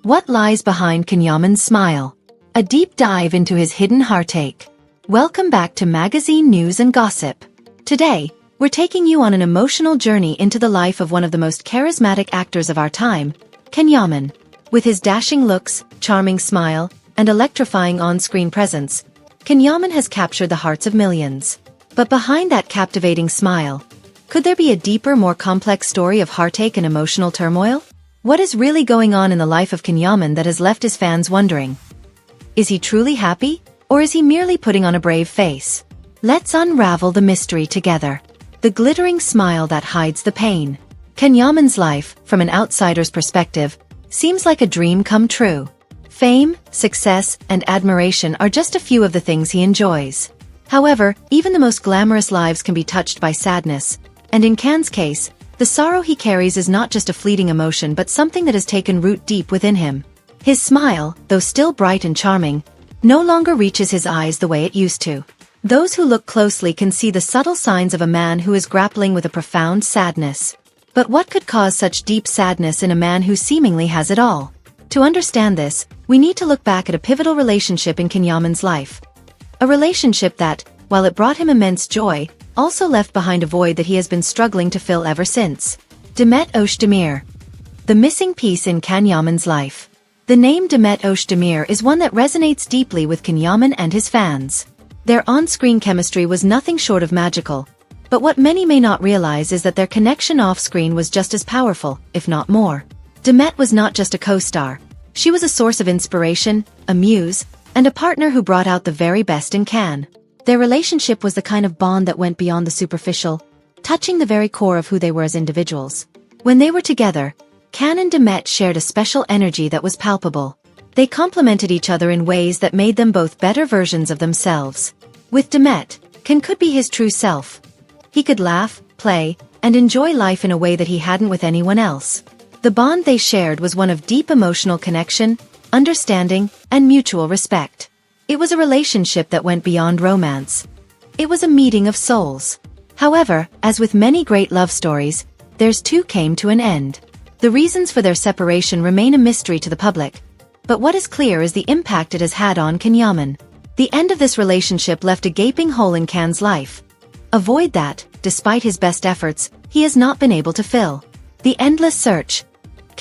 What lies behind Yaman's smile? A deep dive into his hidden heartache. Welcome back to Magazine News and Gossip. Today, we're taking you on an emotional journey into the life of one of the most charismatic actors of our time, Yaman. With his dashing looks, charming smile, and electrifying on-screen presence, Yaman has captured the hearts of millions. But behind that captivating smile, could there be a deeper, more complex story of heartache and emotional turmoil? What is really going on in the life of Yaman that has left his fans wondering? Is he truly happy, or is he merely putting on a brave face? Let's unravel the mystery together. The glittering smile that hides the pain. Yaman's life, from an outsider's perspective, seems like a dream come true. Fame, success, and admiration are just a few of the things he enjoys. However, even the most glamorous lives can be touched by sadness, and in Can's case, the sorrow he carries is not just a fleeting emotion but something that has taken root deep within him. His smile, though still bright and charming, no longer reaches his eyes the way it used to. Those who look closely can see the subtle signs of a man who is grappling with a profound sadness. But what could cause such deep sadness in a man who seemingly has it all? To understand this, we need to look back at a pivotal relationship in Yaman's life. A relationship that, while it brought him immense joy, also left behind a void that he has been struggling to fill ever since. Demet Özdemir. The missing piece in Yaman's life. The name Demet Özdemir is one that resonates deeply with Yaman and his fans. Their on-screen chemistry was nothing short of magical, but what many may not realize is that their connection off-screen was just as powerful, if not more. Demet was not just a co-star. She was a source of inspiration, a muse, and a partner who brought out the very best in Can. Their relationship was the kind of bond that went beyond the superficial, touching the very core of who they were as individuals. When they were together, Can and Demet shared a special energy that was palpable. They complemented each other in ways that made them both better versions of themselves. With Demet, Can could be his true self. He could laugh, play, and enjoy life in a way that he hadn't with anyone else. The bond they shared was one of deep emotional connection, understanding, and mutual respect. It was a relationship that went beyond romance. It was a meeting of souls. However, as with many great love stories, theirs too came to an end. The reasons for their separation remain a mystery to the public, but what is clear is the impact it has had on Yaman. The end of this relationship left a gaping hole in Can's life. A void that, despite his best efforts, he has not been able to fill. The endless search.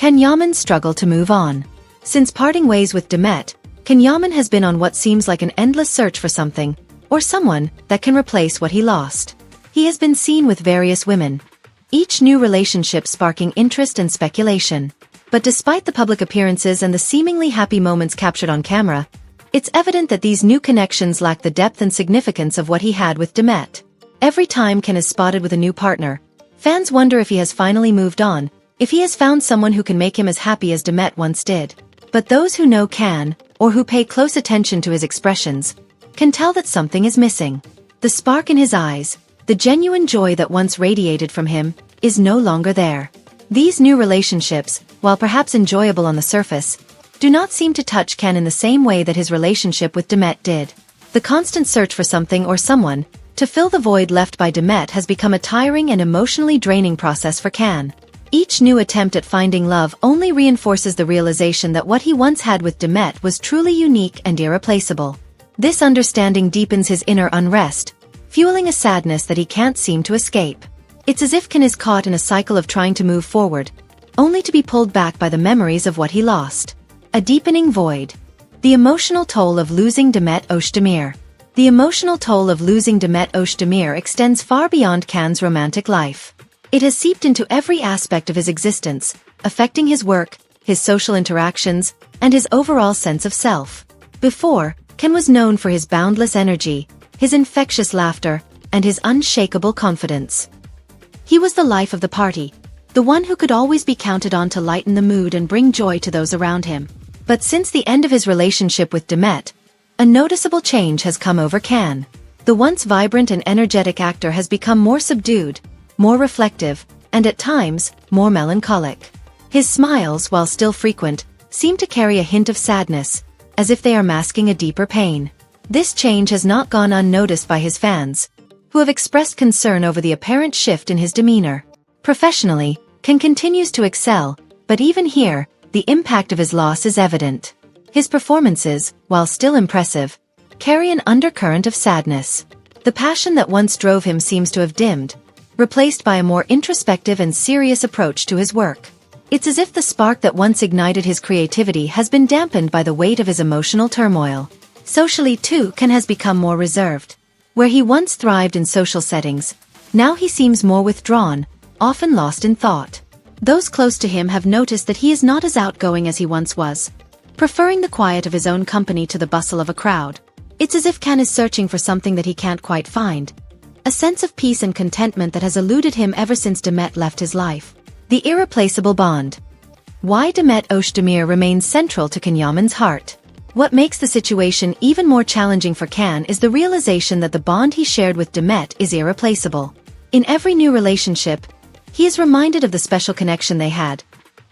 Yaman struggled to move on. Since parting ways with Demet, Yaman has been on what seems like an endless search for something, or someone, that can replace what he lost. He has been seen with various women, each new relationship sparking interest and speculation. But despite the public appearances and the seemingly happy moments captured on camera, it's evident that these new connections lack the depth and significance of what he had with Demet. Every time Can is spotted with a new partner, fans wonder if he has finally moved on, if he has found someone who can make him as happy as Demet once did. But those who know Can, or who pay close attention to his expressions, can tell that something is missing. The spark in his eyes, the genuine joy that once radiated from him, is no longer there. These new relationships, while perhaps enjoyable on the surface, do not seem to touch Can in the same way that his relationship with Demet did. The constant search for something or someone to fill the void left by Demet has become a tiring and emotionally draining process for Can. Each new attempt at finding love only reinforces the realization that what he once had with Demet was truly unique and irreplaceable. This understanding deepens his inner unrest, fueling a sadness that he can't seem to escape. It's as if Can is caught in a cycle of trying to move forward, only to be pulled back by the memories of what he lost. A deepening void. The emotional toll of losing Demet Özdemir. The emotional toll of losing Demet Özdemir extends far beyond Can's romantic life. It has seeped into every aspect of his existence, affecting his work, his social interactions, and his overall sense of self. Before, Can was known for his boundless energy, his infectious laughter, and his unshakable confidence. He was the life of the party, the one who could always be counted on to lighten the mood and bring joy to those around him. But since the end of his relationship with Demet, a noticeable change has come over Can. The once vibrant and energetic actor has become more subdued, more reflective, and at times, more melancholic. His smiles, while still frequent, seem to carry a hint of sadness, as if they are masking a deeper pain. This change has not gone unnoticed by his fans, who have expressed concern over the apparent shift in his demeanor. Professionally, Can continues to excel, but even here, the impact of his loss is evident. His performances, while still impressive, carry an undercurrent of sadness. The passion that once drove him seems to have dimmed, replaced by a more introspective and serious approach to his work. It's as if the spark that once ignited his creativity has been dampened by the weight of his emotional turmoil. Socially too, Ken has become more reserved. Where he once thrived in social settings, now he seems more withdrawn, often lost in thought. Those close to him have noticed that he is not as outgoing as he once was, preferring the quiet of his own company to the bustle of a crowd. It's as if Ken is searching for something that he can't quite find. A sense of peace and contentment that has eluded him ever since Demet left his life. The irreplaceable bond. Why Demet Özdemir remains central to Can Yaman's heart. What makes the situation even more challenging for Can is the realization that the bond he shared with Demet is irreplaceable. In every new relationship, he is reminded of the special connection they had.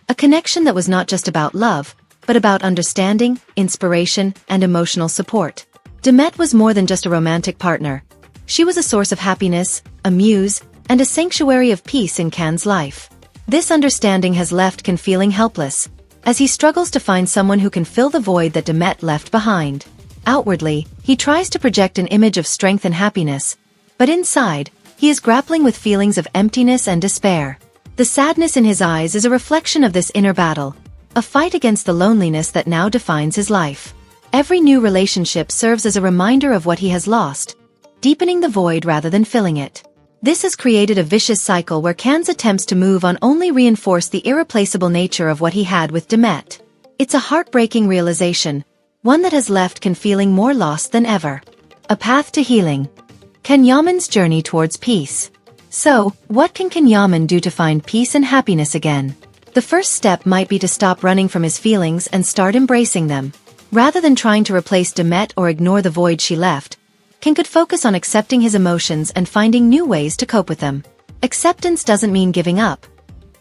A connection that was not just about love, but about understanding, inspiration, and emotional support. Demet was more than just a romantic partner. She was a source of happiness, a muse, and a sanctuary of peace in Can's life. This understanding has left Can feeling helpless, as he struggles to find someone who can fill the void that Demet left behind. Outwardly, he tries to project an image of strength and happiness, but inside, he is grappling with feelings of emptiness and despair. The sadness in his eyes is a reflection of this inner battle, a fight against the loneliness that now defines his life. Every new relationship serves as a reminder of what he has lost, deepening the void rather than filling it. This has created a vicious cycle where Can's attempts to move on only reinforce the irreplaceable nature of what he had with Demet. It's a heartbreaking realization, one that has left Can feeling more lost than ever. A path to healing. Can Yaman's journey towards peace. So, what can Yaman do to find peace and happiness again? The first step might be to stop running from his feelings and start embracing them. Rather than trying to replace Demet or ignore the void she left, Can could focus on accepting his emotions and finding new ways to cope with them. Acceptance doesn't mean giving up.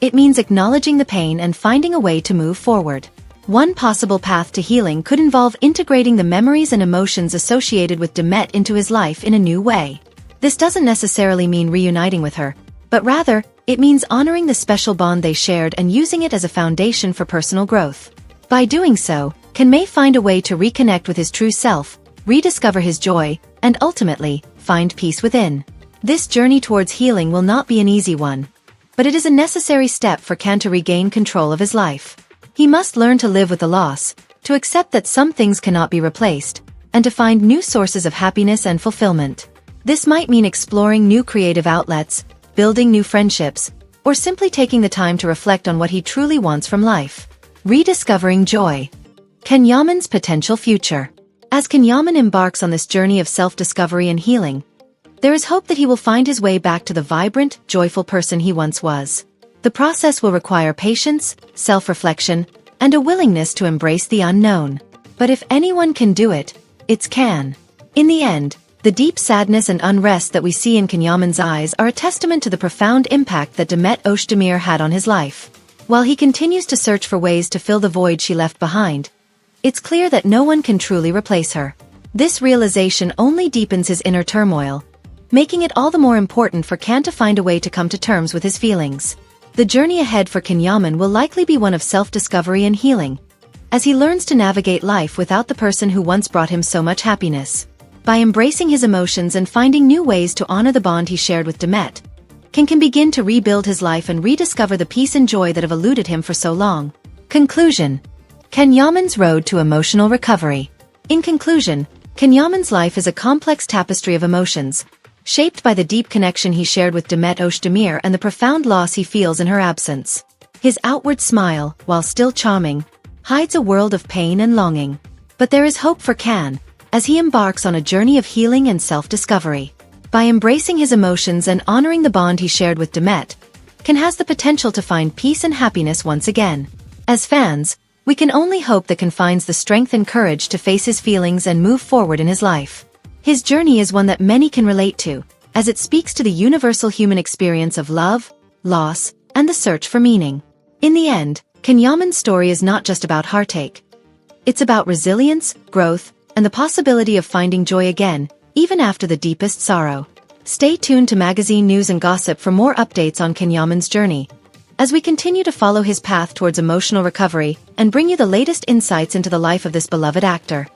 It means acknowledging the pain and finding a way to move forward. One possible path to healing could involve integrating the memories and emotions associated with Demet into his life in a new way. This doesn't necessarily mean reuniting with her, but rather, it means honoring the special bond they shared and using it as a foundation for personal growth. By doing so, Can may find a way to reconnect with his true self, rediscover his joy, and ultimately, find peace within. This journey towards healing will not be an easy one, but it is a necessary step for Can to regain control of his life. He must learn to live with the loss, to accept that some things cannot be replaced, and to find new sources of happiness and fulfillment. This might mean exploring new creative outlets, building new friendships, or simply taking the time to reflect on what he truly wants from life. Rediscovering joy. Can Yaman's potential future. As Can Yaman embarks on this journey of self-discovery and healing, there is hope that he will find his way back to the vibrant, joyful person he once was. The process will require patience, self-reflection, and a willingness to embrace the unknown. But if anyone can do it, it's Can. In the end, the deep sadness and unrest that we see in Can Yaman's eyes are a testament to the profound impact that Demet Özdemir had on his life. While he continues to search for ways to fill the void she left behind, it's clear that no one can truly replace her. This realization only deepens his inner turmoil, making it all the more important for Can to find a way to come to terms with his feelings. The journey ahead for Can Yaman will likely be one of self-discovery and healing, as he learns to navigate life without the person who once brought him so much happiness. By embracing his emotions and finding new ways to honor the bond he shared with Demet, Can begin to rebuild his life and rediscover the peace and joy that have eluded him for so long. Conclusion. Can Yaman's road to emotional recovery. In conclusion, Can Yaman's life is a complex tapestry of emotions, shaped by the deep connection he shared with Demet Özdemir and the profound loss he feels in her absence. His outward smile, while still charming, hides a world of pain and longing. But there is hope for Can, as he embarks on a journey of healing and self-discovery. By embracing his emotions and honoring the bond he shared with Demet, Can has the potential to find peace and happiness once again. As fans, we can only hope that Can finds the strength and courage to face his feelings and move forward in his life. His journey is one that many can relate to, as it speaks to the universal human experience of love, loss, and the search for meaning. In the end, Can Yaman's story is not just about heartache. It's about resilience, growth, and the possibility of finding joy again, even after the deepest sorrow. Stay tuned to magazine news and gossip for more updates on Can Yaman's journey. as we continue to follow his path towards emotional recovery and bring you the latest insights into the life of this beloved actor.